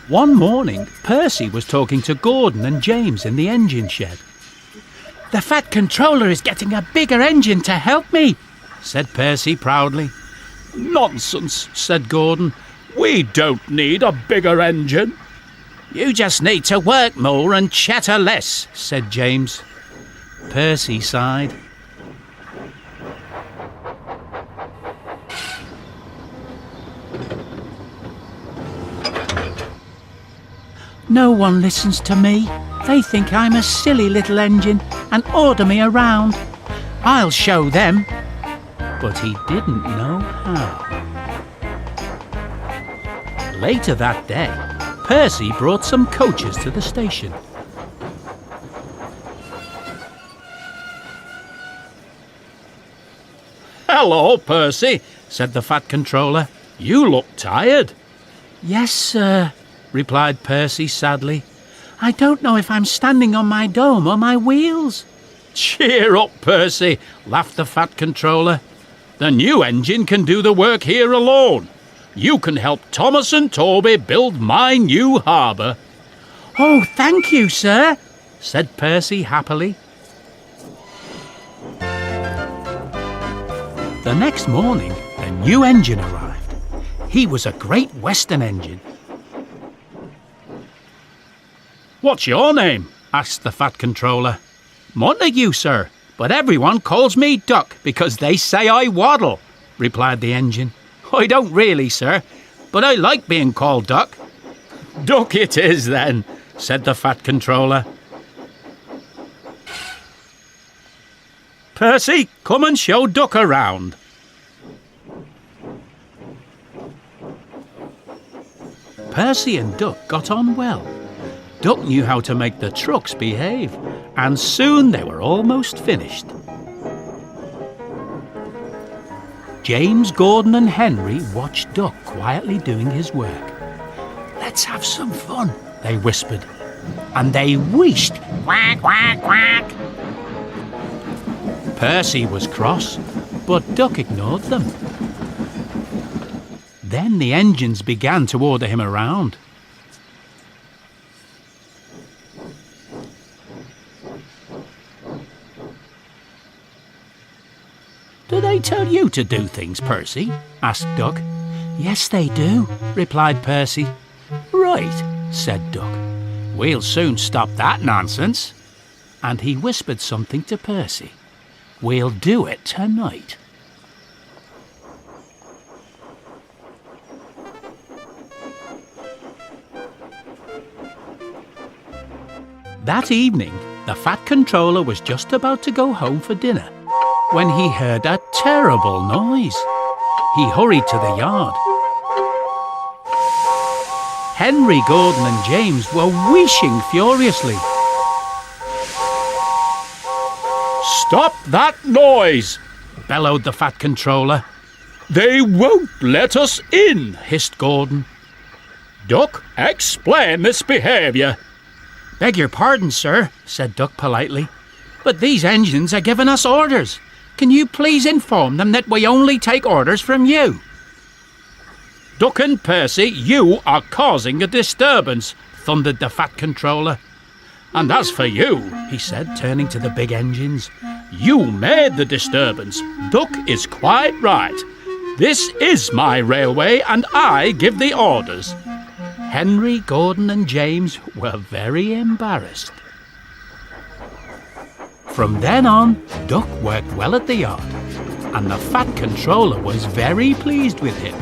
One morning, Percy was talking to Gordon and James in the engine shed. "The Fat Controller is getting a bigger engine to help me," said Percy proudly. "Nonsense," said Gordon. "We don't need a bigger engine." "You just need to work more and chatter less," said James. Percy sighed. "No one listens to me. They think I'm a silly little engine and order me around. I'll show them." But he didn't know how. Later that day, Percy brought some coaches to the station. "Hello, Percy," said the Fat Controller. "You look tired." "Yes, sir," replied Percy sadly. "I don't know if I'm standing on my dome or my wheels." "Cheer up, Percy," laughed the Fat Controller. "The new engine can do the work here alone. You can help Thomas and Toby build my new harbour." "Oh, thank you, sir," said Percy happily. The next morning, the new engine arrived. He was a Great Western engine. "What's your name?" asked the Fat Controller. "Montague, sir, but everyone calls me Duck because they say I waddle," replied the engine. "I don't really, sir, but I like being called Duck." "Duck it is, then," said the Fat Controller. "Percy, come and show Duck around." Percy and Duck got on well. Duck knew how to make the trucks behave, and soon they were almost finished. James, Gordon and Henry watched Duck quietly doing his work. "Let's have some fun," they whispered, and they wheeshed, "Quack, quack, quack." Percy was cross, but Duck ignored them. Then the engines began to order him around. "Do they tell you to do things, Percy?" asked Duck. "Yes, they do," replied Percy. "Right," said Duck. "We'll soon stop that nonsense." And he whispered something to Percy. "We'll do it tonight." That evening, the Fat Controller was just about to go home for dinner when he heard a terrible noise. He hurried to the yard. Henry, Gordon and James were wheeshing furiously. "Stop that noise!" bellowed the Fat Controller. "They won't let us in," hissed Gordon. "Duck, explain this behaviour." "Beg your pardon, sir," said Duck politely, "but these engines are giving us orders. Can you please inform them that we only take orders from you?" "Duck and Percy, you are causing a disturbance," thundered the Fat Controller. "And as for you," he said, turning to the big engines, "you made the disturbance. Duck is quite right. This is my railway and I give the orders." Henry, Gordon and James were very embarrassed. From then on, Duck worked well at the yard, and the Fat Controller was very pleased with him.